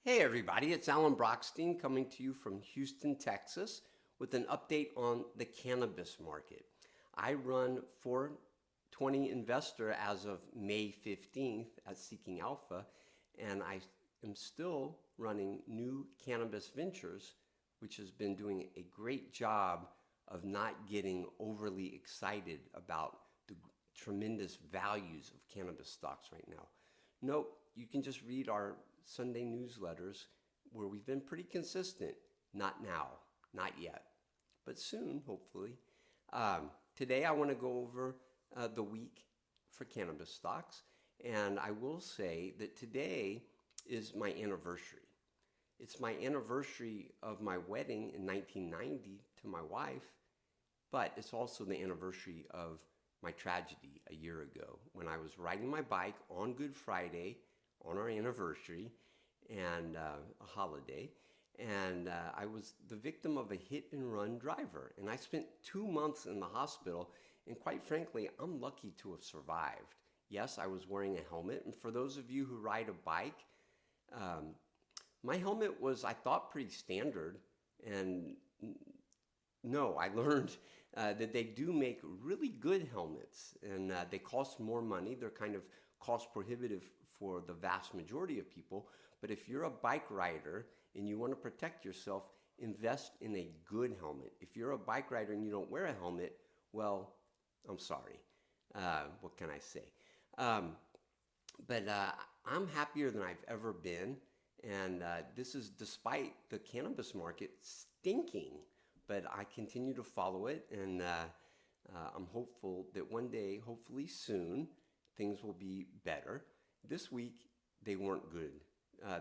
Hey everybody, it's Alan Brochstein coming to you from Houston, Texas with an update on the cannabis market. I run 420 Investor as of May 15th at Seeking Alpha, and I am still running new Cannabis Ventures, which has been doing a great job of not getting overly excited about the tremendous values of cannabis stocks right now. Nope, you can just read our Sunday newsletters where we've been pretty consistent. Not now, not yet, but soon, hopefully. Today, I want to go over the week for cannabis stocks, and I will say that today is my anniversary. It's my anniversary of my wedding in 1990 to my wife, but it's also the anniversary of my tragedy a year ago when I was riding my bike on Good Friday on our anniversary and a holiday, and I was the victim of a hit and run driver, and I spent 2 months in the hospital, and quite frankly, I'm lucky to have survived. Yes, I was wearing a helmet, and for those of you who ride a bike, my helmet was, I thought, pretty standard, and no, I learned that they do make really good helmets, and they cost more money. They're kind of cost prohibitive for the vast majority of people. But if you're a bike rider and you want to protect yourself, invest in a good helmet. If you're a bike rider and you don't wear a helmet, well, I'm sorry. What can I say? But I'm happier than I've ever been. And this is despite the cannabis market stinking. But I continue to follow it. And I'm hopeful that one day, hopefully soon, things will be better. This week, they weren't good.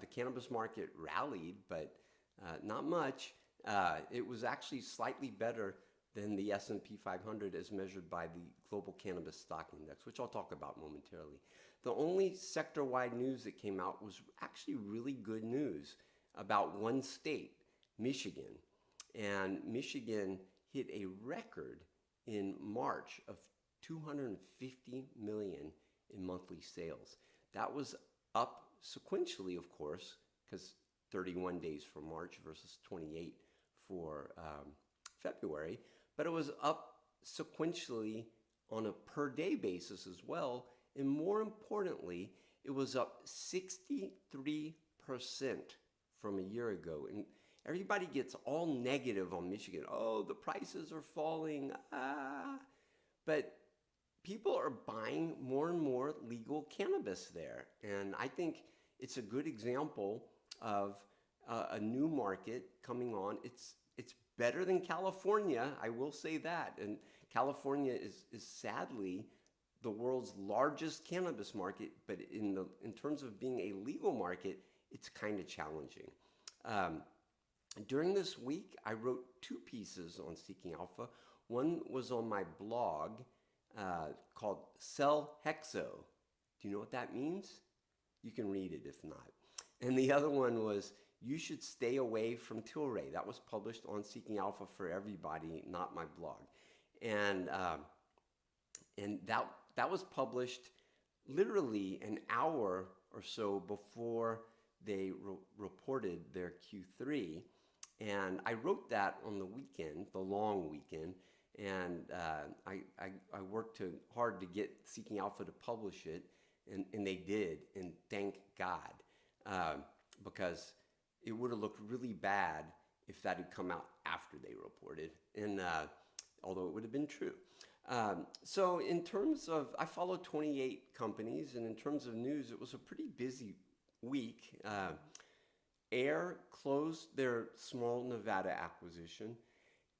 The cannabis market rallied, but not much. It was actually slightly better than the S&P 500 as measured by the Global Cannabis Stock Index, which I'll talk about momentarily. The only sector-wide news that came out was actually really good news about one state, Michigan. And Michigan hit a record in March of 250 million in monthly sales. That was up sequentially, of course, because 31 days for March versus 28 for February, but it was up sequentially on a per day basis as well. And more importantly, it was up 63% from a year ago. And everybody gets all negative on Michigan. Oh, the prices are falling. But people are buying more and more legal cannabis there. And I think it's a good example of a new market coming on. It's better than California, I will say that. And California is sadly the world's largest cannabis market, but in terms of being a legal market, it's kind of challenging. During this week, I wrote 2 pieces on Seeking Alpha. One was on my blog called Sell Hexo. Do you know what that means? You can read it if not. And the other one was You Should Stay Away from Tilray. That was published on Seeking Alpha for Everybody, not my blog. And that was published literally an hour or so before they reported their Q3. And I wrote that on the weekend, the long weekend, and I worked hard to get Seeking Alpha to publish it, and they did, and thank God, because it would have looked really bad if that had come out after they reported, and although it would have been true. So in terms of, I followed 28 companies, and in terms of news, it was a pretty busy week. Air closed their small Nevada acquisition,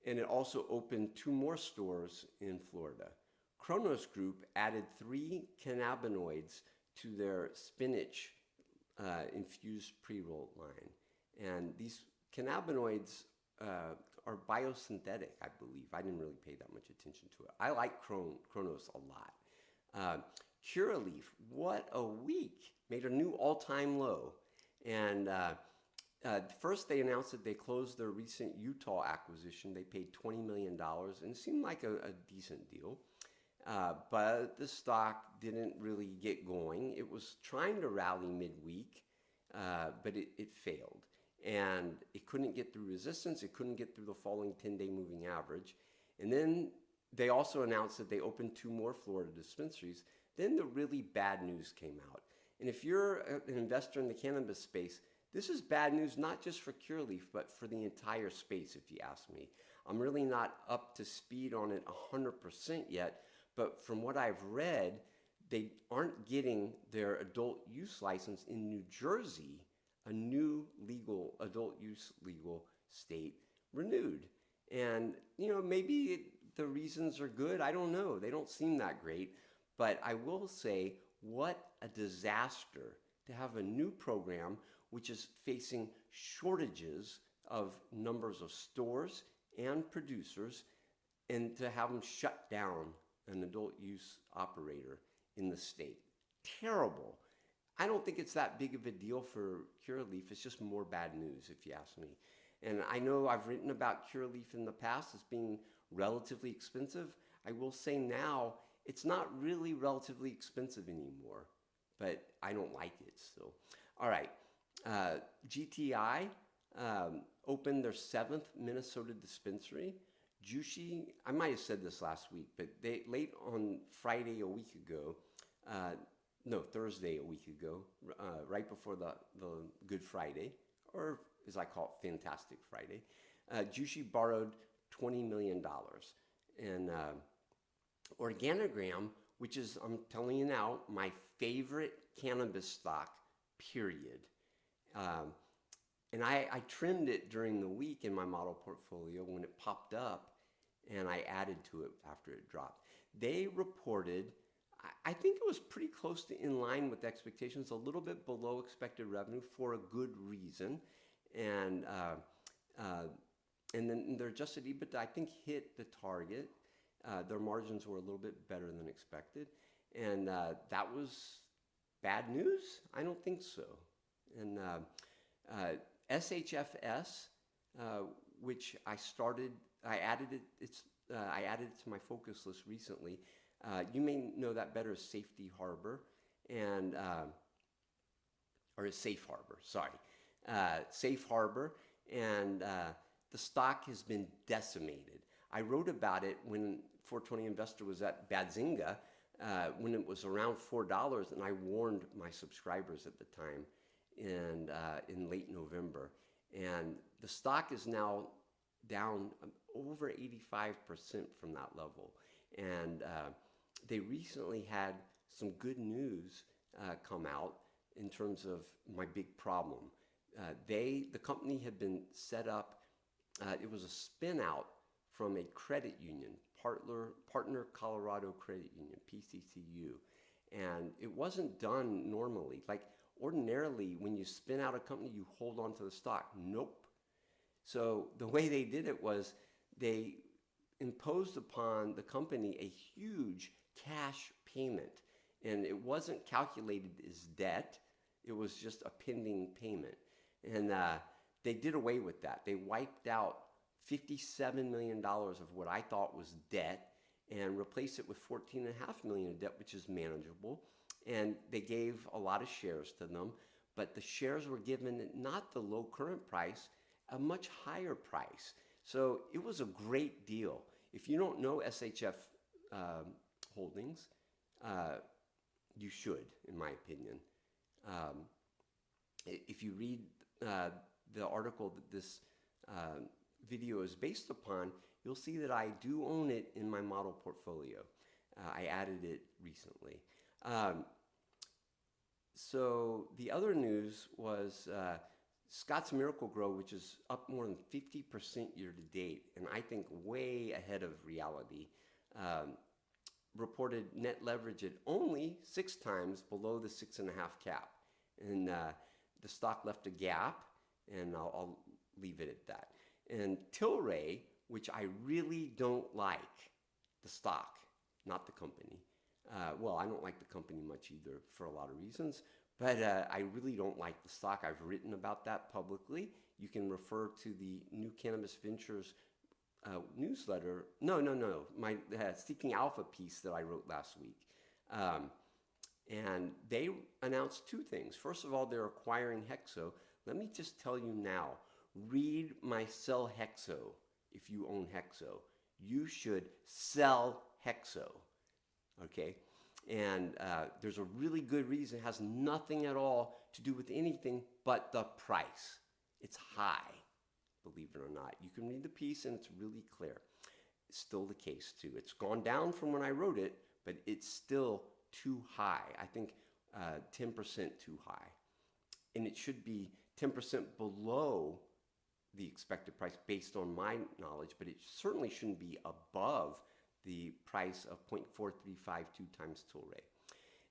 and it also opened 2 more stores in Florida. Cronos Group added 3 cannabinoids to their spinach infused pre-roll line. And these cannabinoids are biosynthetic, I believe. I didn't really pay that much attention to it. I like Cronos a lot. Curaleaf, what a week, made a new all-time low. And first, they announced that they closed their recent Utah acquisition. They paid $20 million, and it seemed like a decent deal. But the stock didn't really get going. It was trying to rally midweek, but it failed. And it couldn't get through resistance. It couldn't get through the falling 10-day moving average. And then they also announced that they opened 2 more Florida dispensaries. Then the really bad news came out. And if you're an investor in the cannabis space, this is bad news not just for Curaleaf, but for the entire space, if you ask me. I'm really not up to speed on it 100% yet, but from what I've read, they aren't getting their adult use license in New Jersey, a new legal adult use legal state, renewed. And maybe the reasons are good. I don't know. They don't seem that great. But I will say, what a disaster to have a new program which is facing shortages of numbers of stores and producers, and to have them shut down an adult use operator in the state. Terrible. I don't think it's that big of a deal for Curaleaf. It's just more bad news, if you ask me. And I know I've written about Curaleaf in the past as being relatively expensive. I will say now, it's not really relatively expensive anymore, but I don't like it still. All right, GTI opened their 7th Minnesota dispensary. Jushi, I might have said this last week, but they late on Friday a week ago, Thursday a week ago, right before the Good Friday, or as I call it, Fantastic Friday, Jushi borrowed $20 million. And Organogram, which is, I'm telling you now, my favorite cannabis stock, period. And I trimmed it during the week in my model portfolio when it popped up, and I added to it after it dropped. They reported, I think it was pretty close to in line with expectations, a little bit below expected revenue for a good reason. And then their adjusted EBITDA, I think, hit the target. Their margins were a little bit better than expected. And that was bad news? I don't think so. And SHFS, which I added it to my focus list recently. You may know that better as Safety Harbor, or as Safe Harbor, sorry. Safe Harbor, and the stock has been decimated. I wrote about it when 420 Investor was at Badzinga, when it was around $4, and I warned my subscribers at the time in late November. And the stock is now down over 85% from that level. And they recently had some good news come out in terms of my big problem. The company had been set up, it was a spin out from a credit union, Partner Colorado Credit Union, PCCU. And it wasn't done normally. Like ordinarily, when you spin out a company, you hold on to the stock. Nope. So the way they did it was they imposed upon the company a huge cash payment. And it wasn't calculated as debt. It was just a pending payment. And they did away with that. They wiped out $57 million of what I thought was debt and replaced it with $14.5 million of debt, which is manageable. And they gave a lot of shares to them, but the shares were given at not the low current price, a much higher price. So it was a great deal. If you don't know SHF Holdings, you should, in my opinion. If you read the article that this video is based upon, you'll see that I do own it in my model portfolio. I added it recently. So the other news was Scott's Miracle-Gro, which is up more than 50% year to date, and I think way ahead of reality, reported net leverage at only 6 times below the 6.5 cap. And the stock left a gap, and I'll leave it at that. And Tilray, which I really don't like, the stock, not the company. Well, I don't like the company much either for a lot of reasons, but I really don't like the stock. I've written about that publicly. You can refer to the new Cannabis Ventures newsletter. No, my Seeking Alpha piece that I wrote last week. And they announced two things. First of all, they're acquiring Hexo. Let me just tell you now, read my sell Hexo. If you own Hexo, you should sell Hexo, okay? And there's a really good reason. It has nothing at all to do with anything but the price. It's high, believe it or not. You can read the piece and it's really clear. It's still the case too. It's gone down from when I wrote it, but it's still too high. I think 10% too high. And it should be 10% below the expected price based on my knowledge, but it certainly shouldn't be above the price of 0.4352 times Tilray.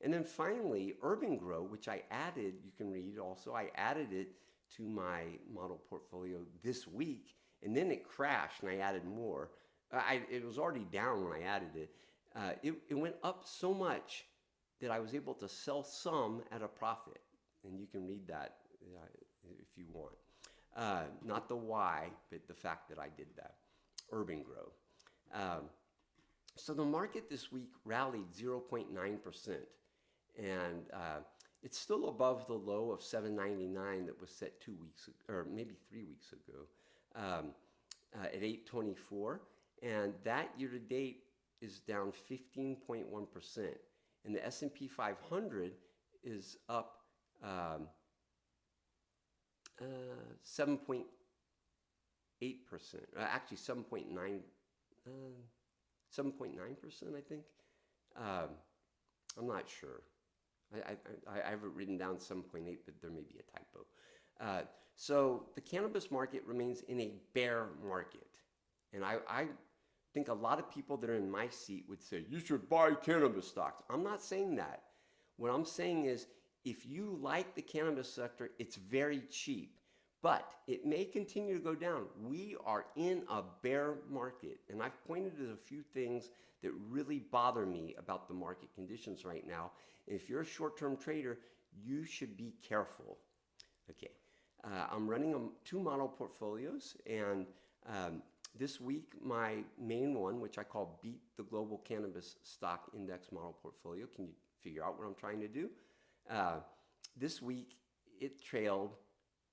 And then finally, Urban Grow, which I added, you can read also, I added it to my model portfolio this week, and then it crashed and I added more. It was already down when I added it. It went up so much that I was able to sell some at a profit. And you can read that if you want. Not the why, but the fact that I did that. Urban Grow. So the market this week rallied 0.9%. And it's still above the low of 799 that was set 2 weeks or maybe 3 weeks ago at 824. And that year to date is down 15.1%. And the S&P 500 is up 7.8%, actually 7.9%, I think. I'm not sure. I have it written down 7.8, but there may be a typo. So the cannabis market remains in a bear market. And I think a lot of people that are in my seat would say, you should buy cannabis stocks. I'm not saying that. What I'm saying is, if you like the cannabis sector, it's very cheap, but it may continue to go down. We are in a bear market, and I've pointed to a few things that really bother me about the market conditions right now. If you're a short-term trader, you should be careful. Okay, I'm running 2 model portfolios, and this week, my main one, which I call Beat the Global Cannabis Stock Index Model Portfolio. Can you figure out what I'm trying to do? This week, it trailed.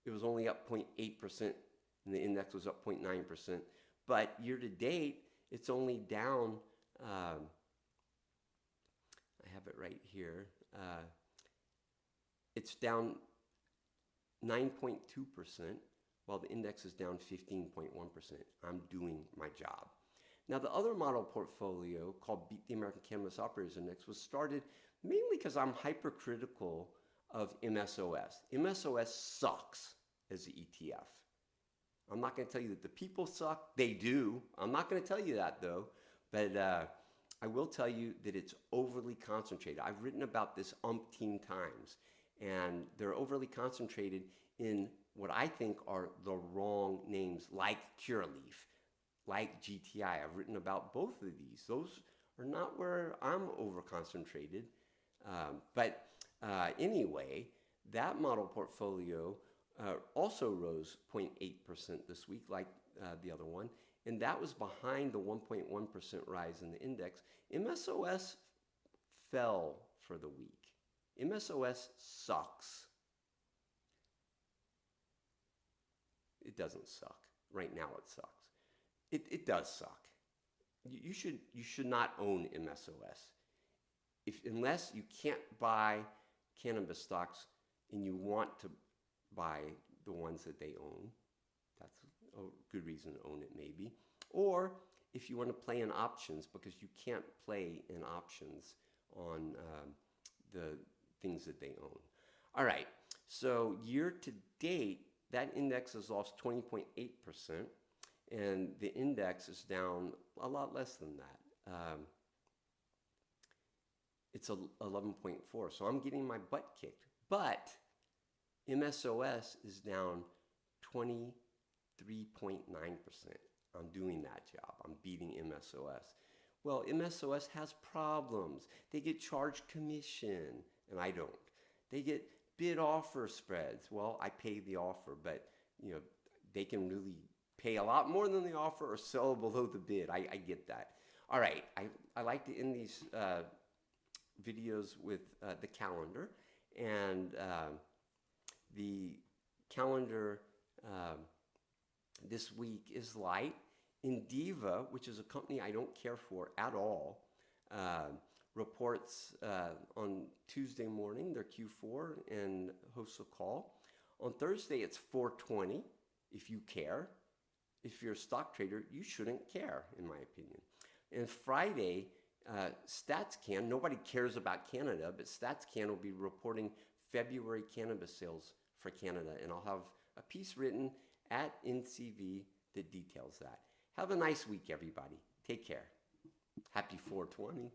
It was only up 0.8%, and the index was up 0.9%. But year to date, it's only down, I have it right here. It's down 9.2%. while the index is down 15.1%. I'm doing my job. Now, the other model portfolio called Beat the American Cannabis Operators Index was started mainly because I'm hypercritical of MSOS. MSOS sucks as the ETF. I'm not going to tell you that the people suck. They do. I'm not going to tell you that, though. But I will tell you that it's overly concentrated. I've written about this umpteen times. And they're overly concentrated in what I think are the wrong names, like Curaleaf, like GTI. I've written about both of these. Those are not where I'm over-concentrated. But anyway, that model portfolio also rose 0.8% this week, like the other one. And that was behind the 1.1% rise in the index. MSOS fell for the week. MSOS sucks. It doesn't suck. Right now it sucks. It does suck. You should not own MSOS. Unless you can't buy cannabis stocks and you want to buy the ones that they own. That's a good reason to own it, maybe. Or if you want to play in options, because you can't play in options on the things that they own. All right, so year to date, that index has lost 20.8%, and the index is down a lot less than that. It's 11.4, so I'm getting my butt kicked. But MSOS is down 23.9%. I'm doing that job. I'm beating MSOS. Well, MSOS has problems. They get charged commission, and I don't. They get bid offer spreads. Well, I pay the offer, but they can really pay a lot more than the offer or sell below the bid. I get that. All right, I like to end these videos with the calendar, and the calendar this week is light. Indiva, which is a company I don't care for at all, reports on Tuesday morning their Q4 and hosts a call. On Thursday, it's 4:20. If you care, if you're a stock trader, you shouldn't care, in my opinion. And Friday, StatsCan, nobody cares about Canada, but StatsCan will be reporting February cannabis sales for Canada. And I'll have a piece written at NCV that details that. Have a nice week, everybody. Take care. Happy 420.